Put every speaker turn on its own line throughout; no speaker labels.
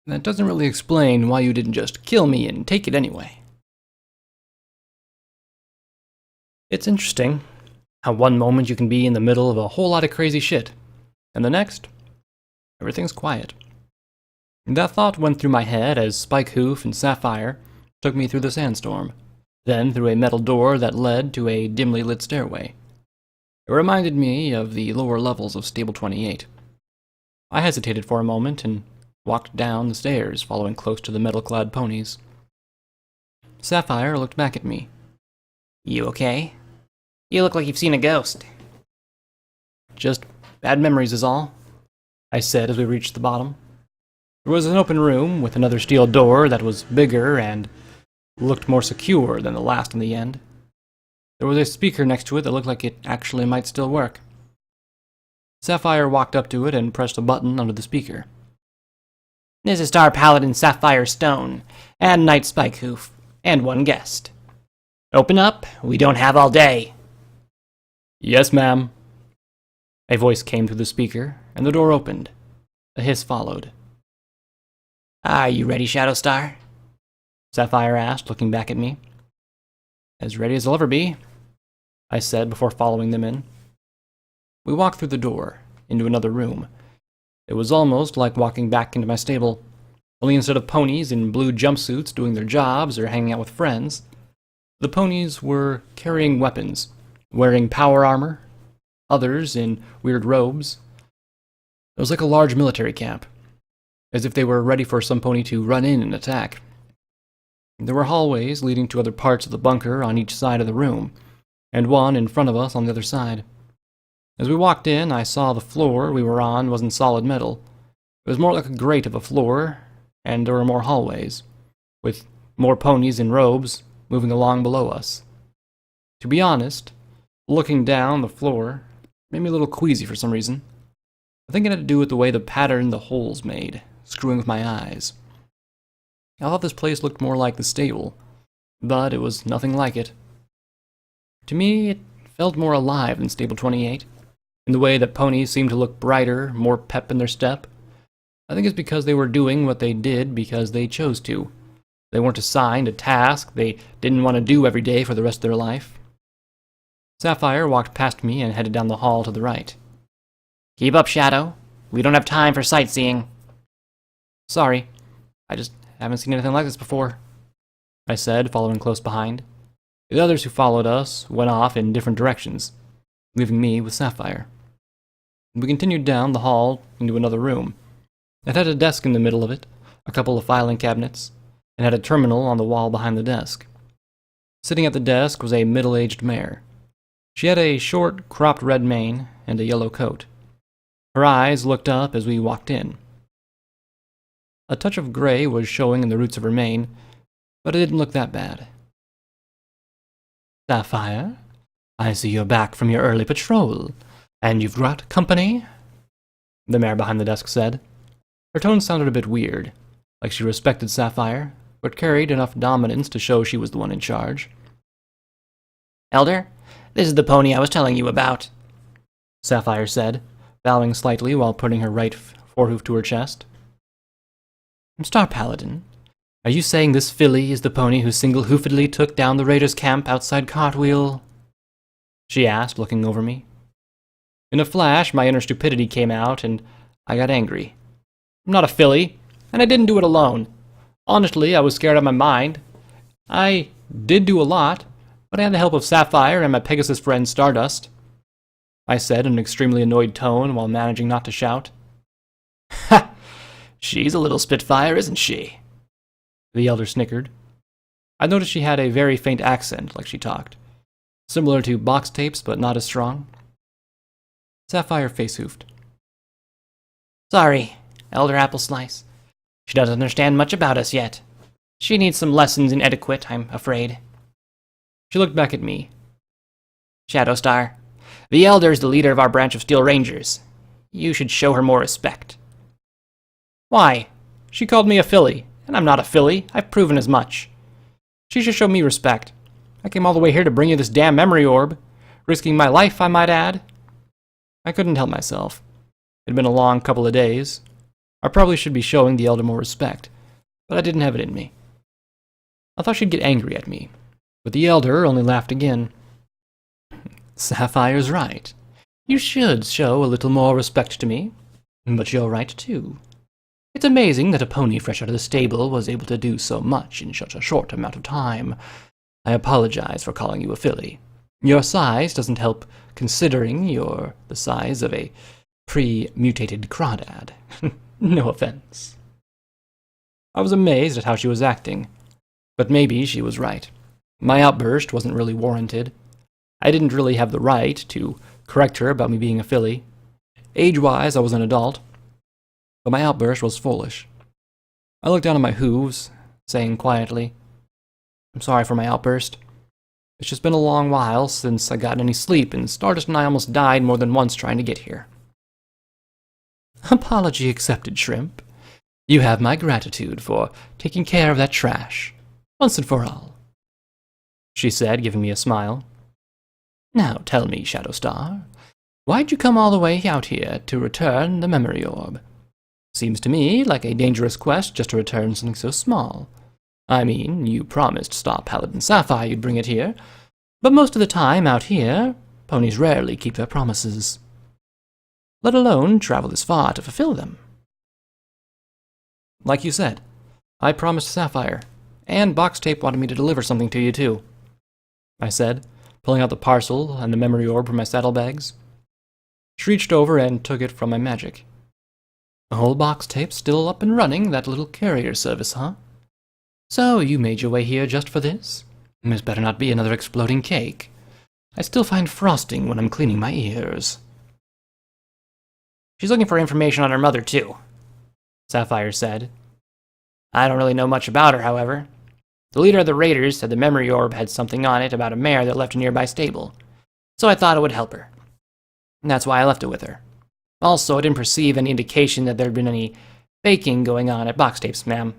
That doesn't really explain why you didn't just kill me and take it anyway. It's interesting how one moment you can be in the middle of a whole lot of crazy shit, and the next, everything's quiet. That thought went through my head as Spikehoof and Sapphire took me through the sandstorm, then through a metal door that led to a dimly lit stairway. It reminded me of the lower levels of Stable 28. I hesitated for a moment and walked down the stairs, following close to the metal-clad ponies. Sapphire looked back at me.
You okay? You look like you've seen a ghost.
Just bad memories is all, I said as we reached the bottom. There was an open room with another steel door that was bigger and looked more secure than the last in the end. There was a speaker next to it that looked like it actually might still work. Sapphire walked up to it and pressed a button under the speaker.
This is Star Paladin Sapphire Stone, and Knight Spikehoof, and one guest. Open up, we don't have all day.
Yes, ma'am. A voice came through the speaker, and the door opened. A hiss followed.
Are you ready, Shadowstar?
Sapphire asked, looking back at me. As ready as I'll ever be, I said before following them in. We walked through the door, into another room. It was almost like walking back into my stable, only instead of ponies in blue jumpsuits doing their jobs or hanging out with friends, the ponies were carrying weapons, wearing power armor, others in weird robes. It was like a large military camp, as if they were ready for some pony to run in and attack. There were hallways leading to other parts of the bunker on each side of the room, and one in front of us on the other side. As we walked in, I saw the floor we were on wasn't solid metal. It was more like a grate of a floor, and there were more hallways, with more ponies in robes moving along below us. To be honest, looking down the floor made me a little queasy for some reason. I think it had to do with the way the pattern the holes made, screwing with my eyes. I thought this place looked more like the stable, but it was nothing like it. To me, it felt more alive than Stable 28, in the way that ponies seemed to look brighter, more pep in their step. I think it's because they were doing what they did because they chose to. They weren't assigned a task they didn't want to do every day for the rest of their life. Sapphire walked past me and headed down the hall to the right.
Keep up, Shadow. We don't have time for sightseeing.
Sorry, I just haven't seen anything like this before, I said, following close behind. The others who followed us went off in different directions, leaving me with Sapphire. We continued down the hall into another room. It had a desk in the middle of it, a couple of filing cabinets, and had a terminal on the wall behind the desk. Sitting at the desk was a middle-aged mare. She had a short, cropped red mane and a yellow coat. Her eyes looked up as we walked in. A touch of gray was showing in the roots of her mane, but it didn't look that bad. Sapphire, I see you're back from your early patrol, and you've brought company? The mare behind the desk said. Her tone sounded a bit weird, like she respected Sapphire, but carried enough dominance to show she was the one in charge.
Elder, this is the pony I was telling you about,
Sapphire said, bowing slightly while putting her right forehoof to her chest. Star Paladin, are you saying this filly is the pony who single-hoofedly took down the raiders' camp outside Cartwheel? She asked, looking over me. In a flash, my inner stupidity came out, and I got angry. I'm not a filly, and I didn't do it alone. Honestly, I was scared out of my mind. I did do a lot, but I had the help of Sapphire and my Pegasus friend Stardust, I said in an extremely annoyed tone while managing not to shout. Ha! She's a little spitfire, isn't she? The elder snickered. I noticed she had a very faint accent, like she talked. Similar to box tapes, but not as strong. Sapphire face-hoofed.
Sorry, Elder Appleslice. She doesn't understand much about us yet. She needs some lessons in etiquette, I'm afraid.
She looked back at me.
Shadowstar, the Elder's the leader of our branch of Steel Rangers. You should show her more respect.
Why? She called me a filly, and I'm not a filly. I've proven as much. She should show me respect. I came all the way here to bring you this damn memory orb, risking my life, I might add. I couldn't help myself. It had been a long couple of days. I probably should be showing the elder more respect, but I didn't have it in me. I thought she'd get angry at me, but the elder only laughed again. Sapphire's right. You should show a little more respect to me, but you're right too. It's amazing that a pony fresh out of the stable was able to do so much in such a short amount of time. I apologize for calling you a filly. Your size doesn't help considering you're the size of a pre-mutated crawdad. No offense. I was amazed at how she was acting, but maybe she was right. My outburst wasn't really warranted. I didn't really have the right to correct her about me being a filly. Age-wise, I was an adult, but my outburst was foolish. I looked down at my hooves, saying quietly, I'm sorry for my outburst. It's just been a long while since I got any sleep, and Stardust and I almost died more than once trying to get here. Apology accepted, Shrimp. You have my gratitude for taking care of that trash, once and for all, she said, giving me a smile. Now tell me, Shadow Star, why'd you come all the way out here to return the memory orb? Seems to me like a dangerous quest just to return something so small. I mean, you promised Star Paladin Sapphire you'd bring it here, but most of the time out here, ponies rarely keep their promises, let alone travel this far to fulfill them. Like you said, I promised Sapphire, and Box Tape wanted me to deliver something to you too, I said, pulling out the parcel and the memory orb from my saddlebags. She reached over and took it from my magic. The whole Box Tape still up and running, that little courier service, huh? So you made your way here just for this? This better not be another exploding cake. I still find frosting when I'm cleaning my ears.
She's looking for information on her mother, too, Sapphire said. I don't really know much about her, however. The leader of the raiders said the memory orb had something on it about a mare that left a nearby stable, so I thought it would help her. And that's why I left it with her. Also, I didn't perceive any indication that there'd been any faking going on at Box Tapes, ma'am.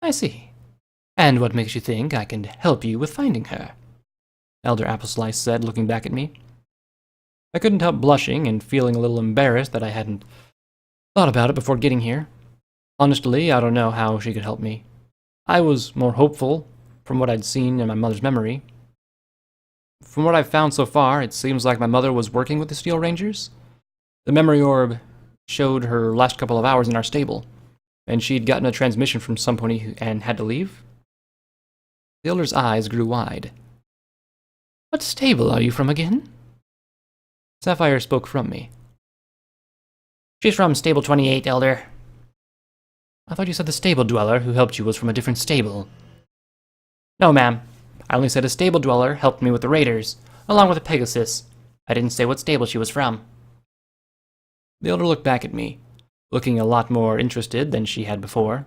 I see. And what makes you think I can help you with finding her? Elder Appleslice said, looking back at me. I couldn't help blushing and feeling a little embarrassed that I hadn't thought about it before getting here. Honestly, I don't know how she could help me. I was more hopeful from what I'd seen in my mother's memory. From what I've found so far, it seems like my mother was working with the Steel Rangers. The memory orb showed her last couple of hours in our stable, and she'd gotten a transmission from some pony and had to leave. The elder's eyes grew wide. What stable are you from again? Sapphire spoke from me. She's from Stable 28, Elder.
I thought you said the stable dweller who helped you was from a different stable.
No, ma'am. I only said a stable dweller helped me with the raiders, along with a Pegasus. I didn't say what stable she was from.
The elder looked back at me, looking a lot more interested than she had before.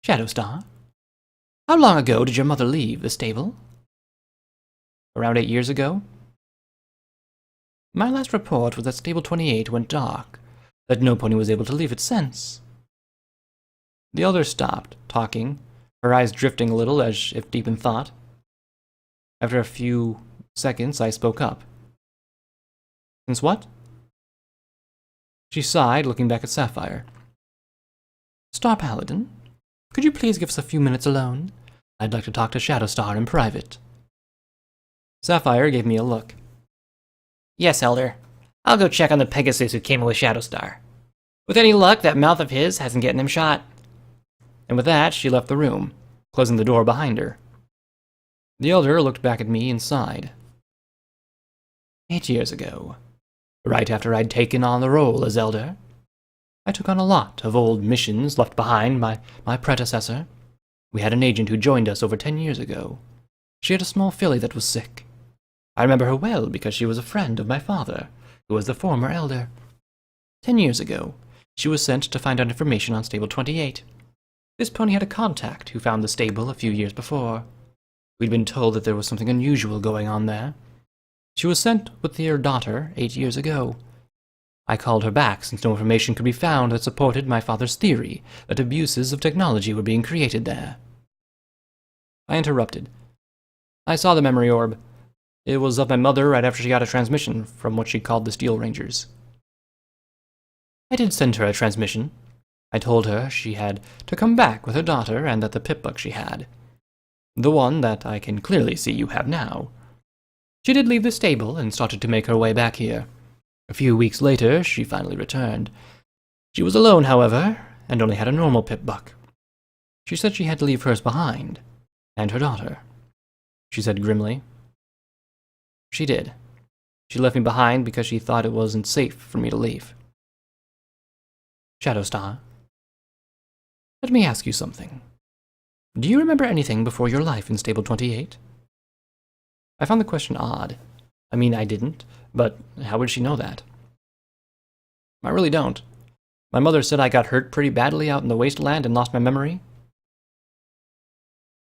Shadowstar, how long ago did your mother leave the stable? Around 8 years ago. My last report was that Stable 28 went dark, that no pony was able to leave it since. The elder stopped, talking, her eyes drifting a little as if deep in thought. After a few seconds, I spoke up. Since what? She sighed, looking back at Sapphire. Star Paladin, could you please give us a few minutes alone? I'd like to talk to Shadowstar in private. Sapphire gave me a look.
Yes, Elder. I'll go check on the Pegasus who came with Shadowstar. With any luck, that mouth of his hasn't gotten him shot.
And with that, she left the room, closing the door behind her. The elder looked back at me and sighed. 8 years ago, right after I'd taken on the role as elder, I took on a lot of old missions left behind by my predecessor. We had an agent who joined us over 10 years ago. She had a small filly that was sick. I remember her well because she was a friend of my father, who was the former elder. 10 years ago, she was sent to find out information on Stable 28. This pony had a contact who found the stable a few years before. We'd been told that there was something unusual going on there. She was sent with their daughter 8 years ago. I called her back since no information could be found that supported my father's theory that abuses of technology were being created there. I interrupted. I saw the memory orb. It was of my mother right after she got a transmission from what she called the Steel Rangers. I did send her a transmission. I told her she had to come back with her daughter and that the pip-buck she had, the one that I can clearly see you have now. She did leave the stable and started to make her way back here. A few weeks later, she finally returned. She was alone, however, and only had a normal pip-buck. She said she had to leave hers behind, and her daughter, she said grimly. She did. She left me behind because she thought it wasn't safe for me to leave. Shadowstar, let me ask you something. Do you remember anything before your life in Stable 28? I found the question odd. I mean, I didn't, but how would she know that? I really don't. My mother said I got hurt pretty badly out in the wasteland and lost my memory.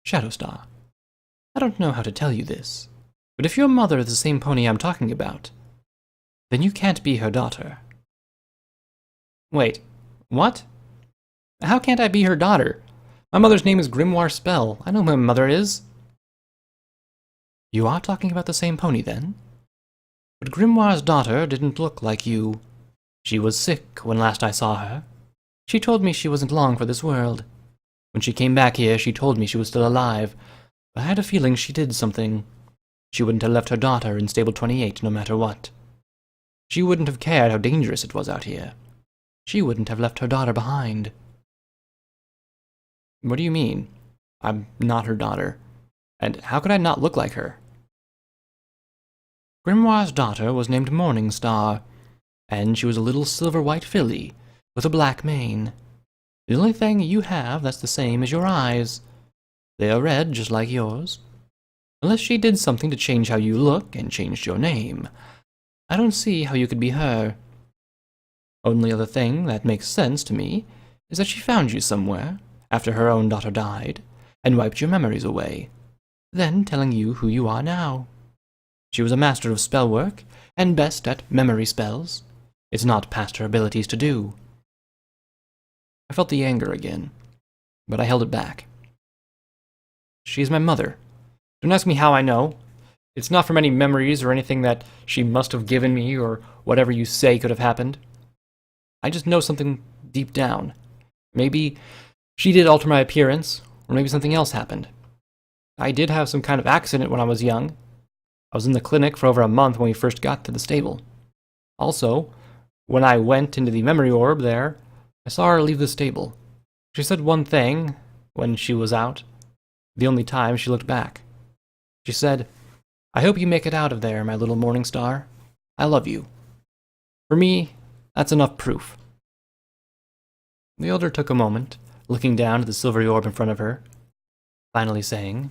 Shadowstar, I don't know how to tell you this, but if your mother is the same pony I'm talking about, then you can't be her daughter. Wait, what? How can't I be her daughter? My mother's name is Grimoire Spell. I know who my mother is. You are talking about the same pony, then? But Grimoire's daughter didn't look like you. She was sick when last I saw her. She told me she wasn't long for this world. When she came back here, she told me she was still alive. But I had a feeling she did something. She wouldn't have left her daughter in Stable 28 no matter what. She wouldn't have cared how dangerous it was out here. She wouldn't have left her daughter behind. What do you mean? I'm not her daughter. And how could I not look like her? Grimoire's daughter was named Morningstar, and she was a little silver-white filly with a black mane. The only thing you have that's the same is your eyes. They are red just like yours. Unless she did something to change how you look and changed your name, I don't see how you could be her. Only other thing that makes sense to me is that she found you somewhere after her own daughter died and wiped your memories away, then telling you who you are now. She was a master of spell work and best at memory spells. It's not past her abilities to do. I felt the anger again, but I held it back. She is my mother. Don't ask me how I know. It's not from any memories or anything that she must have given me or whatever you say could have happened. I just know something deep down. Maybe she did alter my appearance, or maybe something else happened. I did have some kind of accident when I was young. I was in the clinic for over a month when we first got to the stable. Also, when I went into the memory orb there, I saw her leave the stable. She said one thing when she was out, the only time she looked back. She said, "I hope you make it out of there, my little morning star. I love you." For me, that's enough proof. The elder took a moment, looking down at the silvery orb in front of her, finally saying,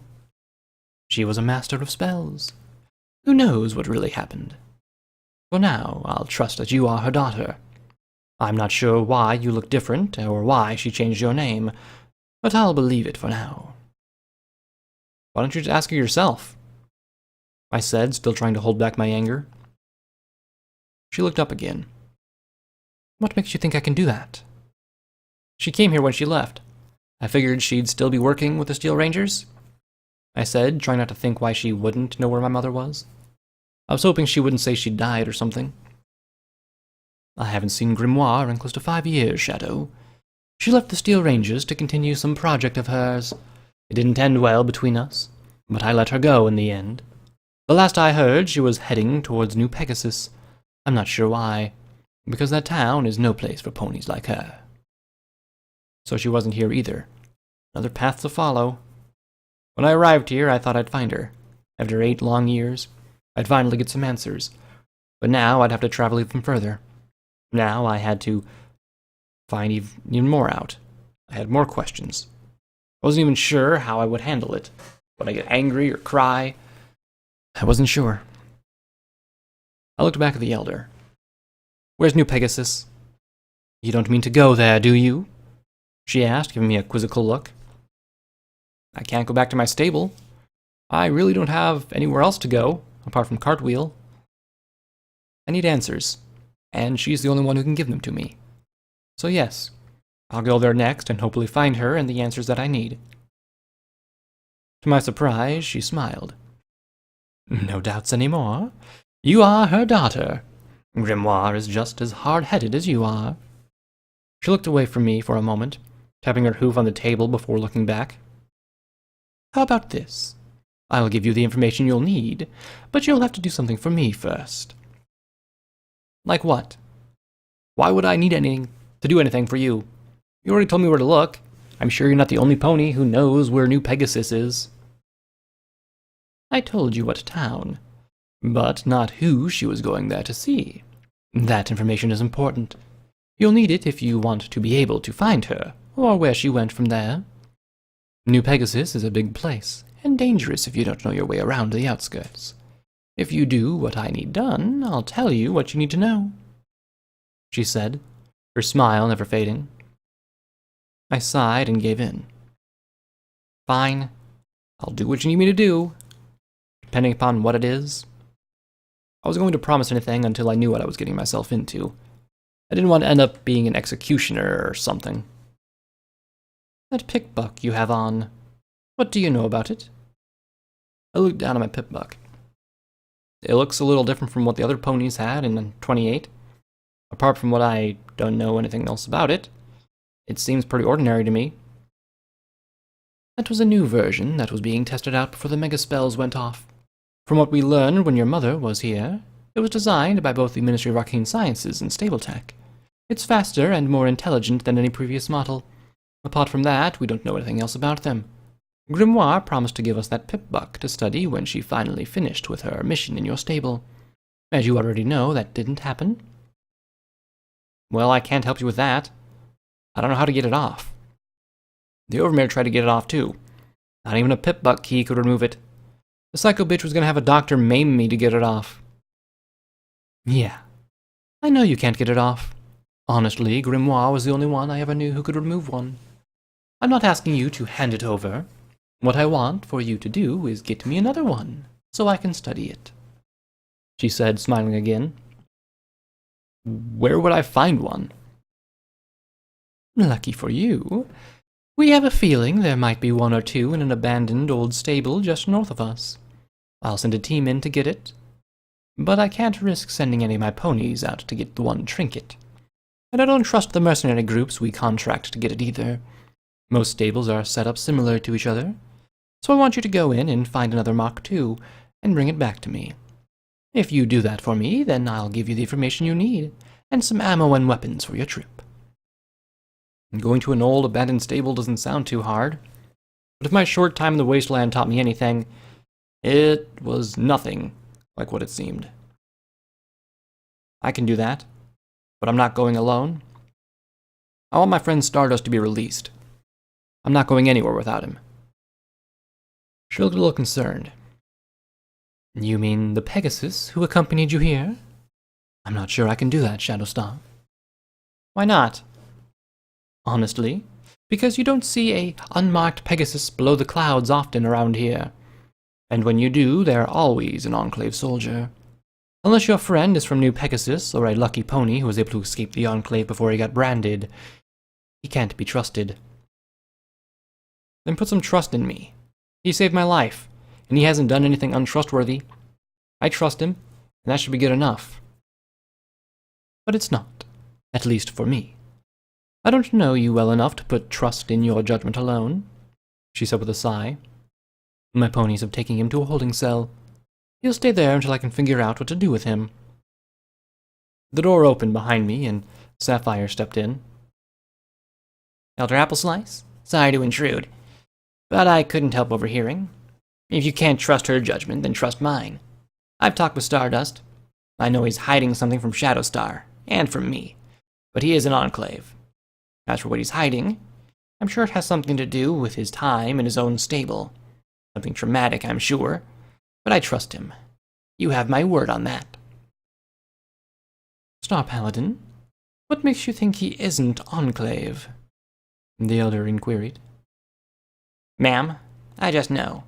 "She was a master of spells. Who knows what really happened? For now, I'll trust that you are her daughter. I'm not sure why you look different, or why she changed your name, but I'll believe it for now." "Why don't you just ask her yourself?" I said, still trying to hold back my anger. She looked up again. "What makes you think I can do that?" "She came here when she left. I figured she'd still be working with the Steel Rangers," I said, trying not to think why she wouldn't know where my mother was. I was hoping she wouldn't say she'd died or something. "I haven't seen Grimoire in close to 5 years, Shadow. She left the Steel Rangers to continue some project of hers. It didn't end well between us, but I let her go in the end. The last I heard, she was heading towards New Pegasus. I'm not sure why, because that town is no place for ponies like her." So she wasn't here either. Another path to follow. When I arrived here, I thought I'd find her. After 8 long years, I'd finally get some answers. But now I'd have to travel even further. Now I had to find even more out. I had more questions. I wasn't even sure how I would handle it. Would I get angry or cry? I wasn't sure. I looked back at the elder. "Where's New Pegasus?" "You don't mean to go there, do you?" she asked, giving me a quizzical look. "I can't go back to my stable. I really don't have anywhere else to go, apart from Cartwheel. I need answers, and she's the only one who can give them to me. So yes, I'll go there next and hopefully find her and the answers that I need." To my surprise, she smiled. "No doubts anymore. You are her daughter. Grimoire is just as hard-headed as you are. She looked away from me for a moment, tapping her hoof on the table before looking back. How about this? I'll give you the information you'll need, but you'll have to do something for me first. Like what? Why would I need to do anything for you? You already told me where to look. I'm sure you're not the only pony who knows where New Pegasus is. I told you what town, but not who she was going there to see. That information is important. You'll need it if you want to be able to find her, or where she went from there. New Pegasus is a big place, and dangerous if you don't know your way around the outskirts. If you do what I need done, I'll tell you what you need to know, she said, her smile never fading. I sighed and gave in. Fine, I'll do what you need me to do, depending upon what it is. I wasn't going to promise anything until I knew what I was getting myself into. I didn't want to end up being an executioner or something. That pickbuck you have on, what do you know about it? I looked down at my pickbuck. It looks a little different from what the other ponies had in 28. Apart from what I don't know anything else about it, it seems pretty ordinary to me. That was a new version that was being tested out before the mega spells went off. From what we learned when your mother was here, it was designed by both the Ministry of Arcane Sciences and Stable Tech. It's faster and more intelligent than any previous model. Apart from that, we don't know anything else about them. Grimoire promised to give us that pipbuck to study when she finally finished with her mission in your stable. As you already know, that didn't happen. Well, I can't help you with that. I don't know how to get it off. The Overmare tried to get it off too. Not even a pipbuck key could remove it. The psycho bitch was going to have a doctor maim me to get it off. Yeah, I know you can't get it off. Honestly, Grimoire was the only one I ever knew who could remove one. I'm not asking you to hand it over. What I want for you to do is get me another one, so I can study it, she said, smiling again. Where would I find one? Lucky for you. We have a feeling there might be one or two in an abandoned old stable just north of us. I'll send a team in to get it, but I can't risk sending any of my ponies out to get the one trinket. And I don't trust the mercenary groups we contract to get it either. Most stables are set up similar to each other, so I want you to go in and find another Mach 2 and bring it back to me. If you do that for me, then I'll give you the information you need, and some ammo and weapons for your trip. Going to an old abandoned stable doesn't sound too hard, but if my short time in the wasteland taught me anything, it was nothing like what it seemed. I can do that, but I'm not going alone. I want my friend Stardust to be released. I'm not going anywhere without him. She looked a little concerned. You mean the Pegasus who accompanied you here? I'm not sure I can do that, Shadowstar. Why not? Honestly, because you don't see a unmarked Pegasus below the clouds often around here. And when you do, they're always an Enclave soldier. Unless your friend is from New Pegasus, or a lucky pony who was able to escape the Enclave before he got branded, he can't be trusted. Then put some trust in me. He saved my life, and he hasn't done anything untrustworthy. I trust him, and that should be good enough. But it's not, at least for me. I don't know you well enough to put trust in your judgment alone, she said with a sigh. My ponies have taken him to a holding cell. He'll stay there until I can figure out what to do with him. The door opened behind me, and Sapphire stepped in. Elder Appleslice, sorry to intrude, but I couldn't help overhearing. If you can't trust her judgment, then trust mine. I've talked with Stardust. I know he's hiding something from Shadowstar, and from me, but he is an Enclave. As for what he's hiding, I'm sure it has something to do with his time in his own stable. Something traumatic, I'm sure, but I trust him. You have my word on that. Star Paladin, what makes you think he isn't Enclave? The Elder inquired. Ma'am, I just know.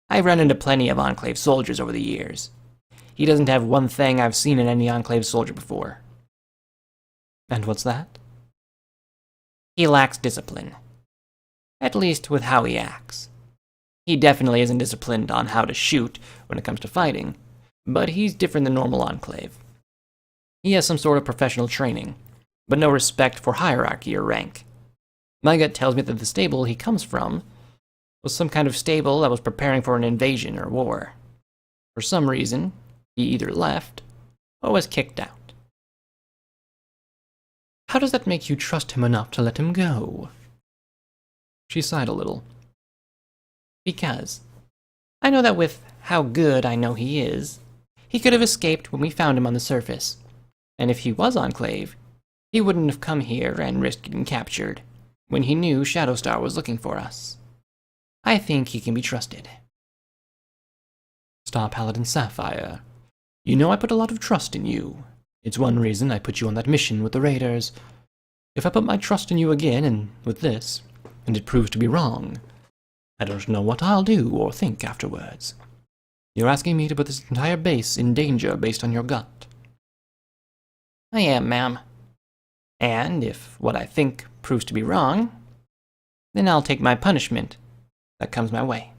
I've run into plenty of Enclave soldiers over the years. He doesn't have one thing I've seen in any Enclave soldier before. And what's that? He lacks discipline. At least with how he acts. He definitely isn't disciplined on how to shoot when it comes to fighting, but he's different than normal Enclave. He has some sort of professional training,
but no respect for hierarchy or rank. My gut tells me that the stable he comes from was some kind of stable that was preparing for an invasion or war. For some reason, he either left or was kicked out.
How does that make you trust him enough to let him go? She sighed a little.
Because I know that with how good I know he is, he could have escaped when we found him on the surface. And if he was Enclave, he wouldn't have come here and risked getting captured when he knew Shadowstar was looking for us. I think he can be trusted.
Star Paladin Sapphire, you know I put a lot of trust in you. It's one reason I put you on that mission with the Raiders. If I put my trust in you again, and with this, and it proves to be wrong, I don't know what I'll do or think afterwards. You're asking me to put this entire base in danger based on your gut.
I am, ma'am. And if what I think proves to be wrong, then I'll take my punishment that comes my way.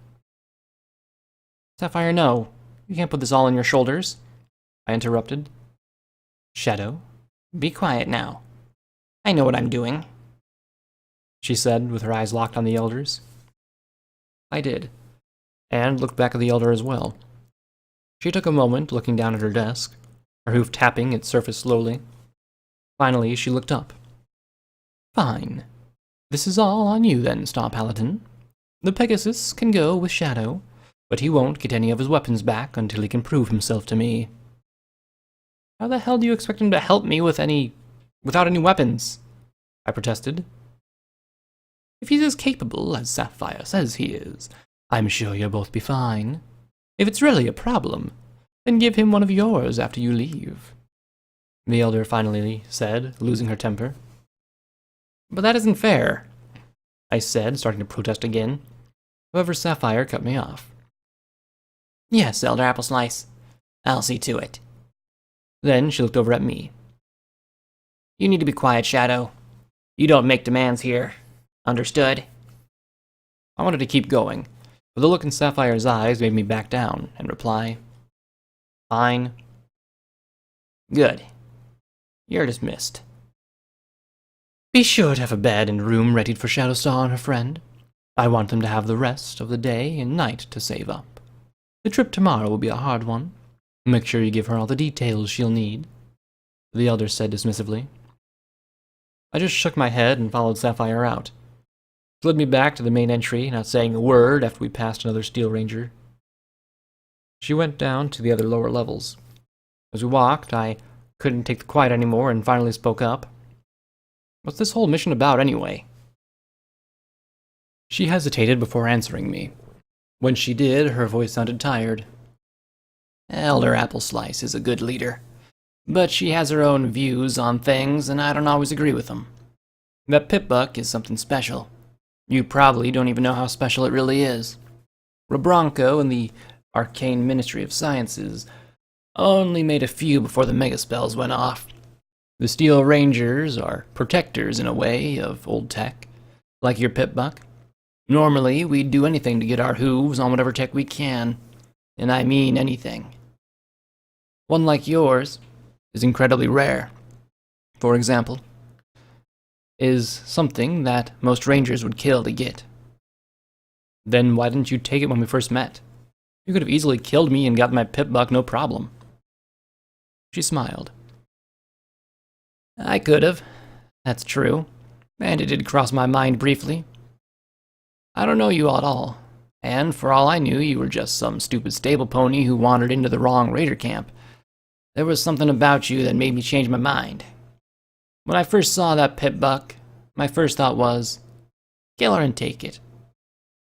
Sapphire, no. You can't put this all on your shoulders, I interrupted.
Shadow, be quiet now. I know what I'm doing,
she said, with her eyes locked on the elders. I did, and looked back at the elder as well. She took a moment, looking down at her desk, her hoof tapping its surface slowly. Finally, she looked up. Fine. This is all on you then, Star Paladin. The Pegasus can go with Shadow, but he won't get any of his weapons back until he can prove himself to me.
How the hell do you expect him to help me without any weapons? I protested.
If he's as capable as Sapphire says he is, I'm sure you'll both be fine. If it's really a problem, then give him one of yours after you leave, the elder finally said, losing her temper.
But that isn't fair, I said, starting to protest again.
However, Sapphire cut me off.
Yes, Elder Appleslice. I'll see to it.
Then she looked over at me.
You need to be quiet, Shadow. You don't make demands here. Understood?
I wanted to keep going, but the look in Sapphire's eyes made me back down and reply, Fine.
Good. You're dismissed.
Be sure to have a bed and room readied for Shadowstar and her friend. I want them to have the rest of the day and night to save up. The trip tomorrow will be a hard one. Make sure you give her all the details she'll need, the elder said dismissively. I just shook my head and followed Sapphire out. She led me back to the main entry, not saying a word after we passed another Steel Ranger. She went down to the other lower levels. As we walked, I couldn't take the quiet anymore and finally spoke up. What's this whole mission about anyway? She hesitated before answering me. When she did, her voice sounded tired.
Elder Appleslice is a good leader, but she has her own views on things and I don't always agree with them. That Pip-Buck is something special. You probably don't even know how special it really is. Rabronko and the Arcane Ministry of Sciences only made a few before the megaspells went off. The Steel Rangers are protectors in a way of old tech, like your Pip-Buck. Normally, we'd do anything to get our hooves on whatever tech we can, and I mean anything. One like yours is incredibly rare. For example, is something that most rangers would kill to get.
Then why didn't you take it when we first met? You could have easily killed me and got my Pip-Buck no problem. She smiled.
I could have. That's true. And it did cross my mind briefly. I don't know you at all. And for all I knew, you were just some stupid stable pony who wandered into the wrong raider camp. There was something about you that made me change my mind. When I first saw that Pip-Buck, my first thought was, kill her and take it.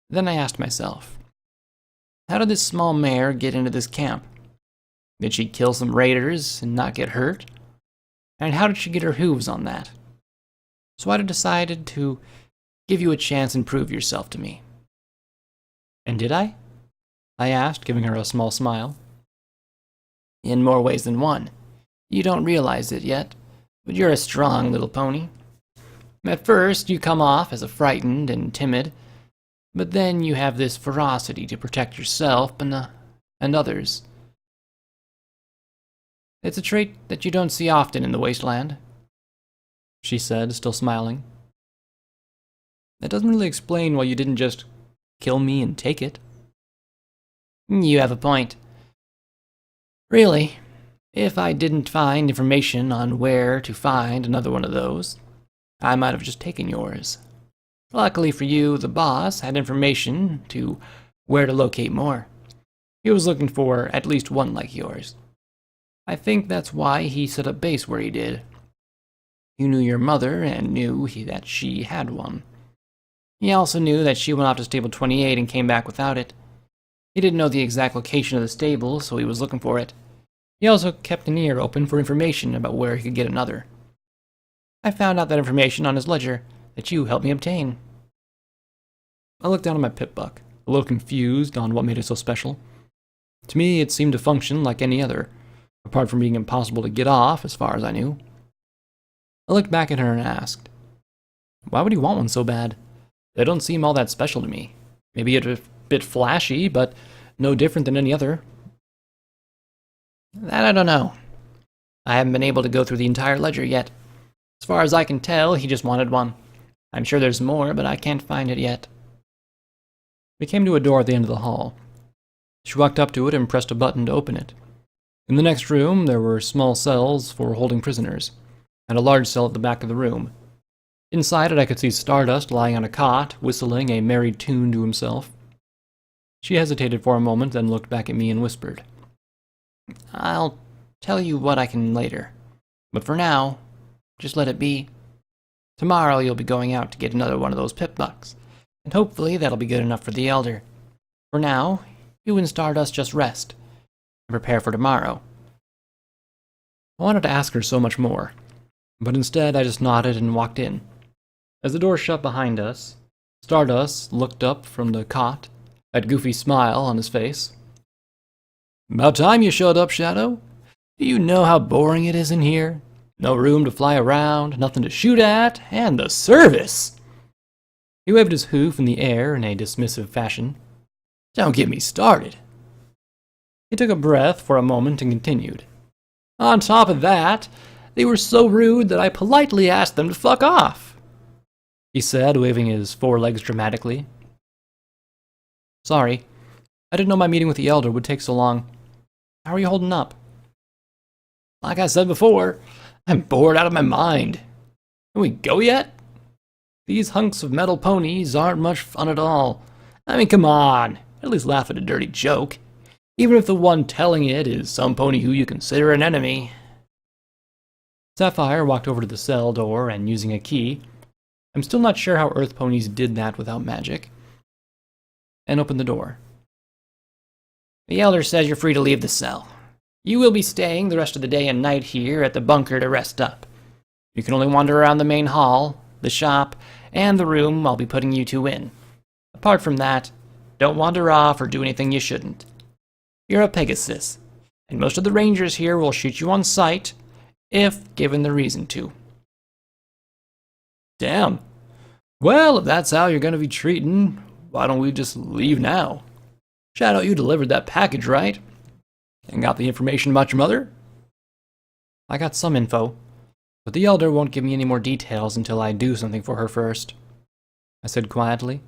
Then I asked myself, how did this small mare get into this camp? Did she kill some raiders and not get hurt? And how did she get her hooves on that? So I decided to give you a chance and prove yourself to me.
And did I? I asked, giving her a small smile.
In more ways than one. You don't realize it yet, but you're a strong little pony. At first, you come off as a frightened and timid, but then you have this ferocity to protect yourself and others. It's a trait that you don't see often in the wasteland.
she said, still smiling. That doesn't really explain why you didn't just kill me and take it.
You have a point. Really, if I didn't find information on where to find another one of those, I might have just taken yours. Luckily for you, the boss had information to where to locate more. He was looking for at least one like yours. I think that's why he set up base where he did. You knew your mother and knew that she had one. He also knew that she went off to stable 28 and came back without it. He didn't know the exact location of the stable, so he was looking for it. He also kept an ear open for information about where he could get another. I found out that information on his ledger that you helped me obtain.
I looked down at my pip buck, a little confused on what made it so special. To me, it seemed to function like any other, apart from being impossible to get off as far as I knew. I looked back at her and asked, why would he want one so bad? They don't seem all that special to me. Maybe it's a bit flashy, but no different than any other.
That I don't know. I haven't been able to go through the entire ledger yet. As far as I can tell, he just wanted one. I'm sure there's more, but I can't find it yet.
We came to a door at the end of the hall. She walked up to it and pressed a button to open it. In the next room, there were small cells for holding prisoners, and a large cell at the back of the room. Inside it, I could see Stardust lying on a cot, whistling a merry tune to himself. She hesitated for a moment, then looked back at me and whispered,
I'll tell you what I can later. But for now, just let it be. Tomorrow you'll be going out to get another one of those pip bucks, and hopefully that'll be good enough for the Elder. For now, you and Stardust just rest, and prepare for tomorrow.
I wanted to ask her so much more, but instead I just nodded and walked in. As the door shut behind us, Stardust looked up from the cot, that goofy smile on his face. About time you showed up, Shadow. Do you know how boring it is in here? No room to fly around, nothing to shoot at, and the service! He waved his hoof in the air in a dismissive fashion. Don't get me started. He took a breath for a moment and continued. On top of that, they were so rude that I politely asked them to fuck off, he said, waving his forelegs dramatically. Sorry, I didn't know my meeting with the Elder would take so long. How are you holding up? Like I said before, I'm bored out of my mind. Can we go yet? These hunks of metal ponies aren't much fun at all. I mean, come on, at least laugh at a dirty joke, even if the one telling it is some pony who you consider an enemy. Sapphire walked over to the cell door and, using a key, I'm still not sure how Earth ponies did that without magic, and opened the door.
The Elder says you're free to leave the cell. You will be staying the rest of the day and night here at the bunker to rest up. You can only wander around the main hall, the shop, and the room I'll be putting you two in. Apart from that, don't wander off or do anything you shouldn't. You're a Pegasus, and most of the rangers here will shoot you on sight, if given the reason to.
Damn. Well, if that's how you're going to be treating, why don't we just leave now? Shadow, you delivered that package, right? And got the information about your mother? I got some info, but the Elder won't give me any more details until I do something for her first, I said quietly.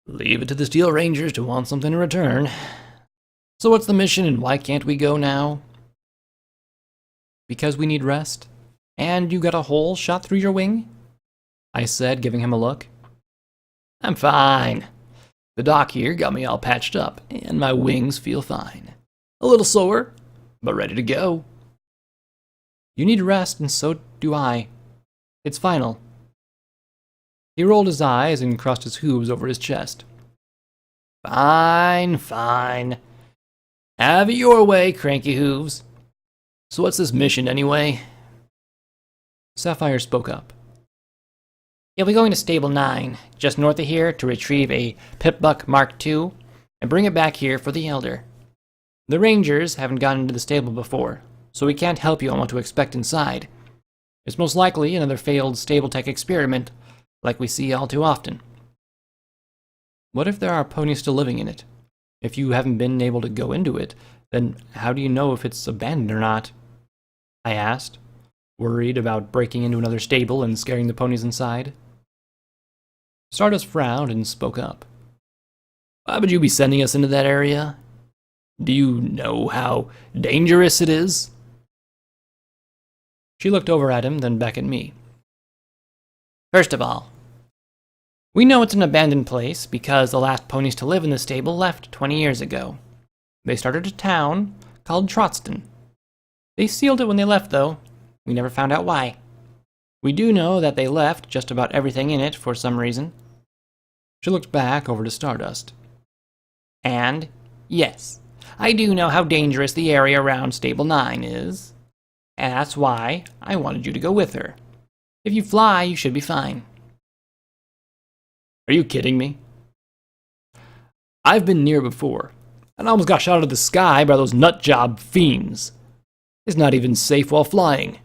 Leave it to the Steel Rangers to want something in return. So what's the mission and why can't we go now? Because we need rest, and you got a hole shot through your wing? I said, giving him a look. I'm fine. The doc here got me all patched up, and my wings feel fine. A little sore, but ready to go. You need rest, and so do I. It's final. He rolled his eyes and crossed his hooves over his chest. Fine, fine. Have it your way, cranky hooves. So what's this mission anyway? Sapphire spoke up.
You'll be going to Stable 9, just north of here, to retrieve a Pip-Buck Mark II, and bring it back here for the Elder. The Rangers haven't gotten into the stable before, so we can't help you on what to expect inside. It's most likely another failed stable tech experiment, like we see all too often. What if there are ponies still living in it? If you haven't been able to go into it, then how do you know if it's abandoned or not? I asked,
worried about breaking into another stable and scaring the ponies inside. Stardust frowned and spoke up. Why would you be sending us into that area? Do you know how dangerous it is? She looked over at him, then back at me.
First of all, we know it's an abandoned place because the last ponies to live in the stable left 20 years ago. They started a town called Trotston. They sealed it when they left, though. We never found out why. We do know that they left just about everything in it for some reason.
She looked back over to Stardust.
And, yes, I do know how dangerous the area around Stable 9 is. And that's why I wanted you to go with her. If you fly, you should be fine.
Are you kidding me? I've been near before, and I almost got shot out of the sky by those nutjob fiends. It's not even safe while flying.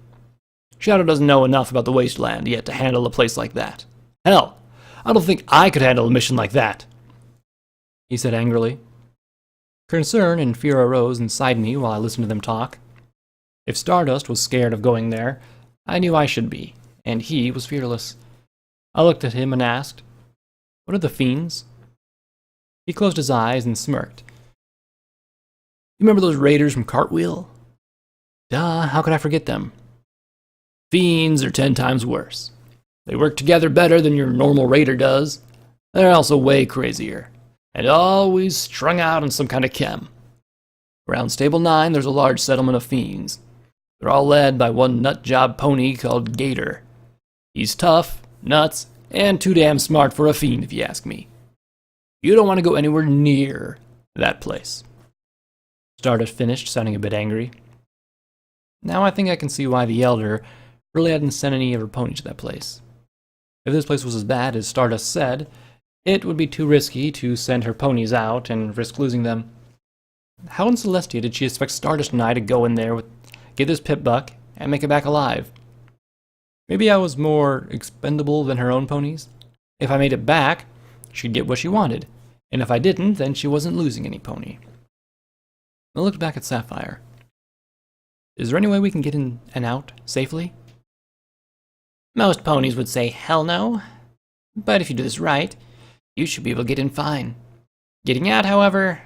Shadow doesn't know enough about the wasteland yet to handle a place like that. Hell, I don't think I could handle a mission like that, he said angrily. Concern and fear arose inside me while I listened to them talk. If Stardust was scared of going there, I knew I should be, and he was fearless. I looked at him and asked, "What are the fiends?" He closed his eyes and smirked. You remember those raiders from Cartwheel? Duh, how could I forget them? Fiends are 10 times worse. They work together better than your normal raider does. They're also way crazier, and always strung out on some kind of chem. Around Stable 9, there's a large settlement of fiends. They're all led by one nutjob pony called Gator. He's tough, nuts, and too damn smart for a fiend, if you ask me. You don't want to go anywhere near that place. Stardust finished, sounding a bit angry. Now I think I can see why the Elder really hadn't sent any of her ponies to that place. If this place was as bad as Stardust said, it would be too risky to send her ponies out and risk losing them. How in Celestia did she expect Stardust and I to go in there, get this pip-buck, and make it back alive? Maybe I was more expendable than her own ponies? If I made it back, she'd get what she wanted, and if I didn't, then she wasn't losing any pony. I looked back at Sapphire. Is there any way we can get in and out safely?
Most ponies would say hell no, but if you do this right, you should be able to get in fine. Getting out, however,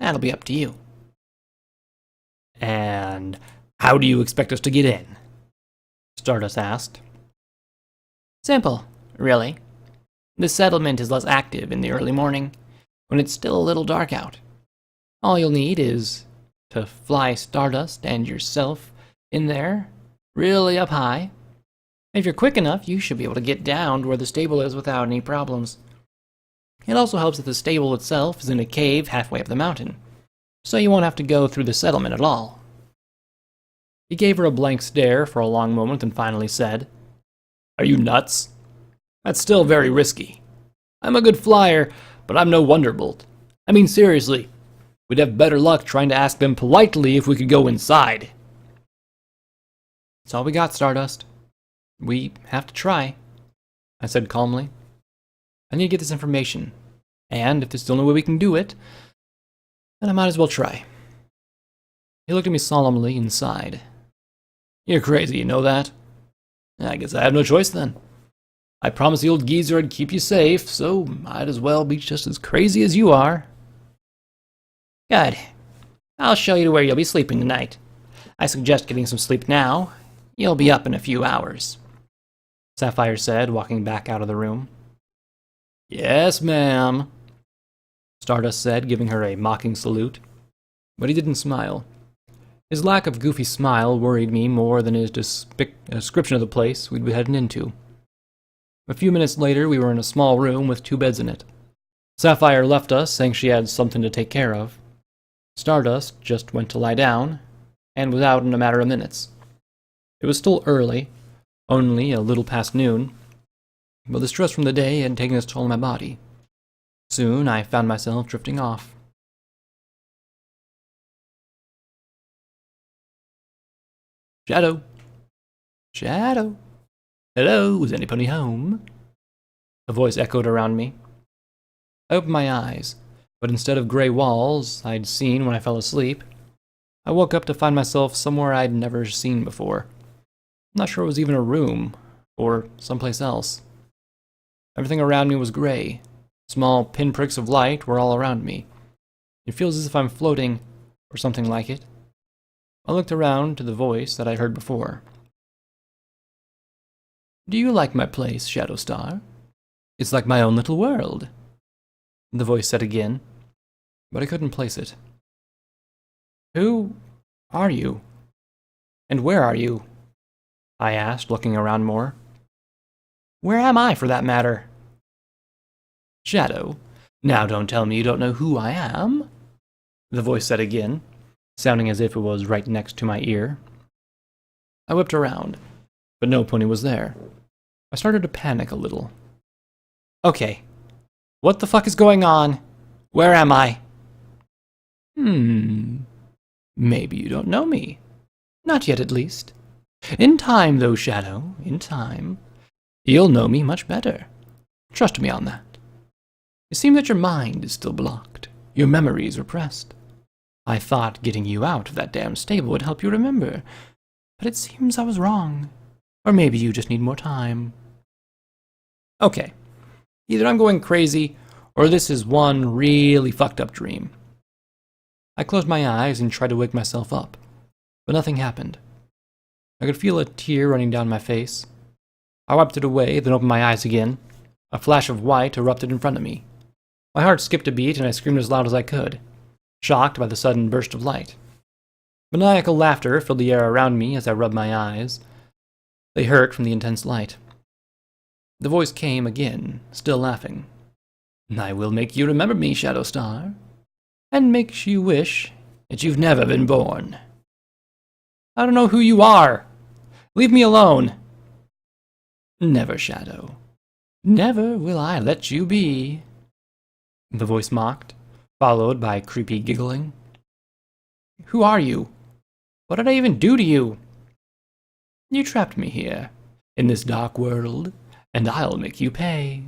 that'll be up to you.
And how do you expect us to get in? Stardust asked.
Simple, really. The settlement is less active in the early morning, when it's still a little dark out. All you'll need is to fly Stardust and yourself in there, really up high. If you're quick enough, you should be able to get down to where the stable is without any problems. It also helps that the stable itself is in a cave halfway up the mountain, so you won't have to go through the settlement at all.
He gave her a blank stare for a long moment and finally said, Are you nuts? That's still very risky. I'm a good flyer, but I'm no Wonderbolt. I mean, seriously, we'd have better luck trying to ask them politely if we could go inside. That's all we got, Stardust. We have to try, I said calmly. I need to get this information, and if this is the only way we can do it, then I might as well try. He looked at me solemnly and sighed. You're crazy, you know that? I guess I have no choice then. I promised the old geezer I'd keep you safe, so might as well be just as crazy as you are.
Good. I'll show you to where you'll be sleeping tonight. I suggest getting some sleep now. You'll be up in a few hours,
Sapphire said, walking back out of the room. Yes, ma'am, Stardust said, giving her a mocking salute. But he didn't smile. His lack of goofy smile worried me more than his description of the place we'd be heading into. A few minutes later, we were in a small room with 2 beds in it. Sapphire left us, saying she had something to take care of. Stardust just went to lie down, and was out in a matter of minutes. It was still early, only a little past noon, but the stress from the day had taken its toll on my body. Soon I found myself drifting off. Shadow. Shadow. Hello, is anybody home? A voice echoed around me. I opened my eyes, but instead of gray walls I'd seen when I fell asleep, I woke up to find myself somewhere I'd never seen before. not sure it was even a room, or someplace else. Everything around me was gray. Small pinpricks of light were all around me. It feels as if I'm floating, or something like it. I looked around to the voice that I heard before. Do you like my place, Shadow Star? It's like my own little world. The voice said again, but I couldn't place it. Who are you? And where are you? I asked, looking around more. Where am I, for that matter? Shadow, now don't tell me you don't know who I am, the voice said again, sounding as if it was right next to my ear. I whipped around, but no pony was there. I started to panic a little. Okay, what the fuck is going on? Where am I? Maybe you don't know me. Not yet, at least. In time, though, Shadow, in time, you'll know me much better. Trust me on that. It seems that your mind is still blocked, your memories repressed. I thought getting you out of that damn stable would help you remember, but it seems I was wrong. Or maybe you just need more time. Okay, either I'm going crazy, or this is one really fucked up dream. I closed my eyes and tried to wake myself up, but nothing happened. I could feel a tear running down my face. I wiped it away, then opened my eyes again. A flash of white erupted in front of me. My heart skipped a beat and I screamed as loud as I could, shocked by the sudden burst of light. Maniacal laughter filled the air around me as I rubbed my eyes. They hurt from the intense light. The voice came again, still laughing. I will make you remember me, Shadow Star, and makes you wish that you've never been born. I don't know who you are. Leave me alone. Never, Shadow. Never will I let you be. The voice mocked, followed by creepy giggling. Who are you? What did I even do to you? You trapped me here, in this dark world, and I'll make you pay.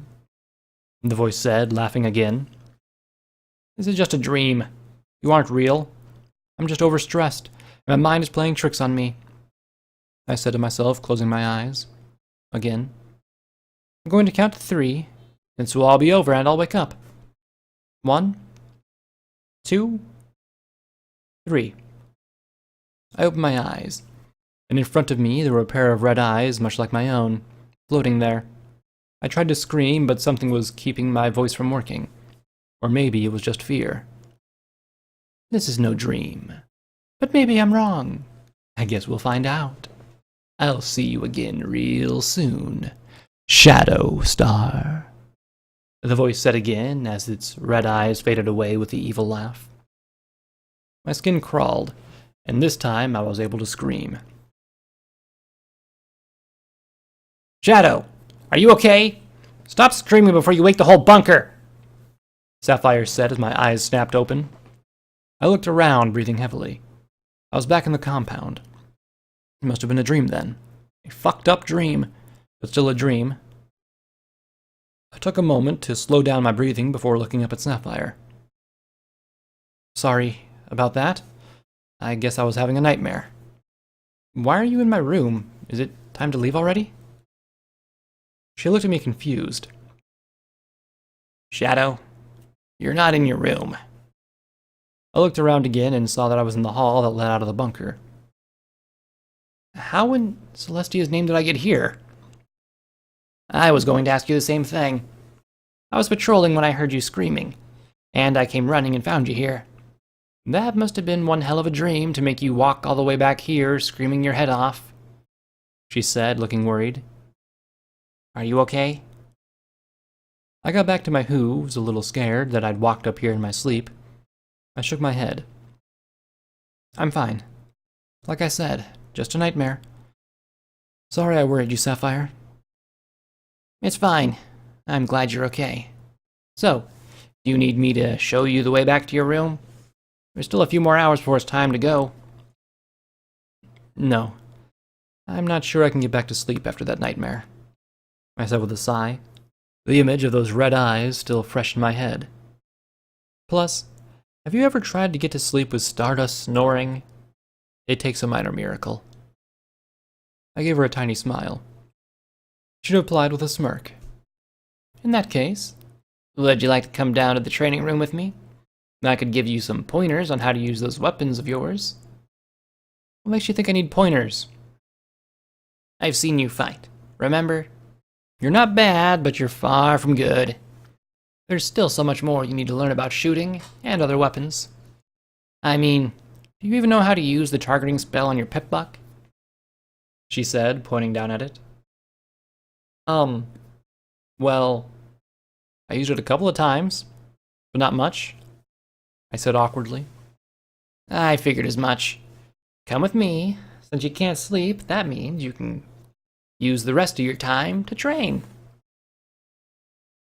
The voice said, laughing again. This is just a dream. You aren't real. I'm just overstressed, and my mind is playing tricks on me. I said to myself, closing my eyes. Again. I'm going to count to 3, then this will all be over and I'll wake up. 1, 2, 3. I opened my eyes, and in front of me there were a pair of red eyes, much like my own, floating there. I tried to scream, but something was keeping my voice from working. Or maybe it was just fear. This is no dream. But maybe I'm wrong. I guess we'll find out. I'll see you again real soon, Shadow Star. The voice said again as its red eyes faded away with the evil laugh. My skin crawled, and this time I was able to scream. Shadow, are you okay? Stop screaming before you wake the whole bunker, Sapphire said as my eyes snapped open. I looked around, breathing heavily. I was back in the compound. It must have been a dream then. A fucked up dream, but still a dream. I took a moment to slow down my breathing before looking up at Sapphire. Sorry about that. I guess I was having a nightmare. Why are you in my room? Is it time to leave already? She looked at me confused. Shadow, you're not in your room. I looked around again and saw that I was in the hall that led out of the bunker. How in Celestia's name did I get here? I was going to ask you the same thing. I was patrolling when I heard you screaming, and I came running and found you here. That must have been one hell of a dream to make you walk all the way back here, screaming your head off, she said, looking worried. Are you okay? I got back to my hooves, a little scared that I'd walked up here in my sleep. I shook my head. I'm fine. Like I said, just a nightmare. Sorry I worried you, Sapphire. It's fine. I'm glad you're okay. So, do you need me to show you the way back to your room? There's still a few more hours before it's time to go. No. I'm not sure I can get back to sleep after that nightmare, I said with a sigh, the image of those red eyes still fresh in my head. Plus, have you ever tried to get to sleep with Stardust snoring? It takes a minor miracle. I gave her a tiny smile. She replied with a smirk.
In that case, would you like to come down to the training room with me? I could give you some pointers on how to use those weapons of yours.
What makes you think I need pointers?
I've seen you fight, remember? You're not bad, but you're far from good. There's still so much more you need to learn about shooting and other weapons. I mean, do you even know how to use the targeting spell on your pip buck?
She said, pointing down at it. Well, I used it a couple of times, but not much, I said awkwardly.
I figured as much. Come with me. Since you can't sleep, that means you can use the rest of your time to train.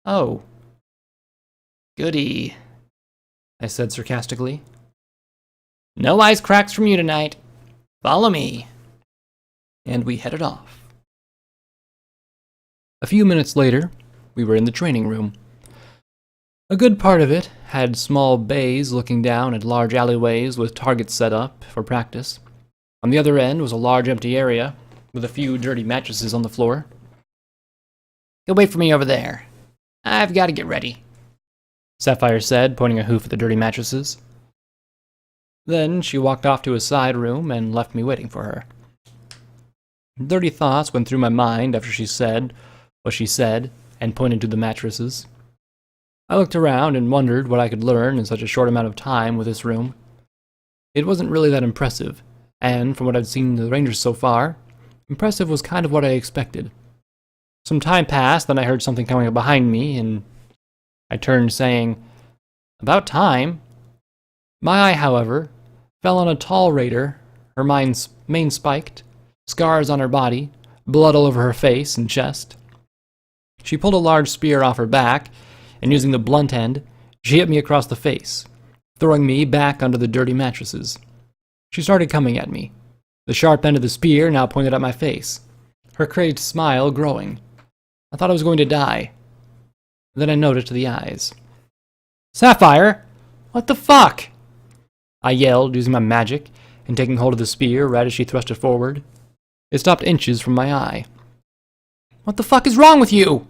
Oh.
Goody,
I said sarcastically.
No wisecracks from you tonight. Follow me.
And we headed off. A few minutes later, we were in the training room. A good part of it had small bays looking down at large alleyways with targets set up for practice. On the other end was a large empty area with a few dirty mattresses on the floor.
Go wait for me over there. I've got to get ready,
Sapphire said, pointing a hoof at the dirty mattresses. Then she walked off to a side room and left me waiting for her. Dirty thoughts went through my mind after she said what she said and pointed to the mattresses. I looked around and wondered what I could learn in such a short amount of time with this room. It wasn't really that impressive, and from what I'd seen of the Rangers so far, impressive was kind of what I expected. Some time passed, then I heard something coming up behind me, and I turned saying, "About time." My eye, however, fell on a tall raider, her mane spiked, scars on her body, blood all over her face and chest. She pulled a large spear off her back, and using the blunt end, she hit me across the face, throwing me back onto the dirty mattresses. She started coming at me, the sharp end of the spear now pointed at my face, her crazed smile growing. I thought I was going to die. Then I noticed the eyes. "Sapphire! What the fuck?" I yelled, using my magic, and taking hold of the spear right as she thrust it forward. It stopped inches from my eye. "What the fuck is wrong with you?"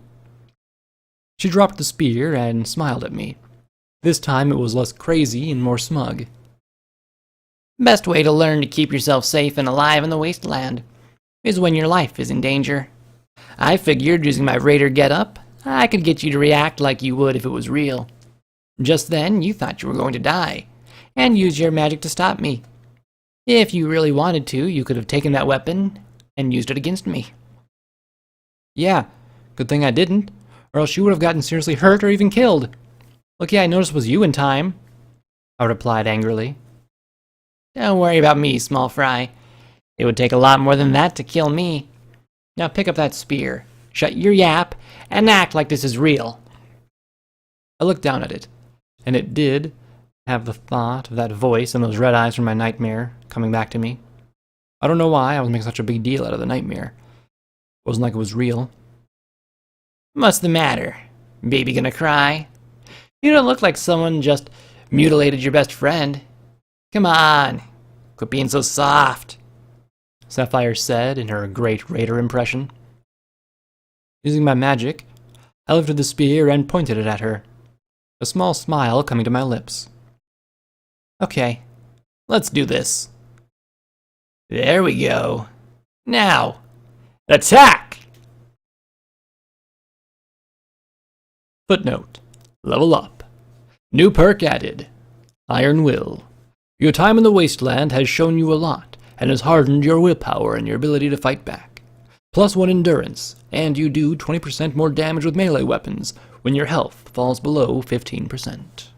She dropped the spear and smiled at me. This time it was less crazy and more smug.
Best way to learn to keep yourself safe and alive in the wasteland is when your life is in danger. I figured using my raider getup, I could get you to react like you would if it was real. Just then, you thought you were going to die, and used your magic to stop me. If you really wanted to, you could have taken that weapon and used it against me.
Yeah, good thing I didn't, or else you would have gotten seriously hurt or even killed. Lucky I noticed it was you in time, I replied angrily.
Don't worry about me, small fry. It would take a lot more than that to kill me. Now pick up that spear, shut your yap, and act like this is real.
I looked down at it, and it did have the thought of that voice and those red eyes from my nightmare coming back to me. I don't know why I was making such a big deal out of the nightmare. It wasn't like it was real.
What's the matter? Baby gonna cry? You don't look like someone just mutilated your best friend. Come on, quit being so soft,
Sapphire said in her great raider impression. Using my magic, I lifted the spear and pointed it at her, a small smile coming to my lips.
Okay, let's do this. There we go. Now, attack!
Footnote: level up. New perk added. Iron Will. Your time in the wasteland has shown you a lot, and has hardened your willpower and your ability to fight back. +1 endurance, and you do 20% more damage with melee weapons when your health falls below 15%.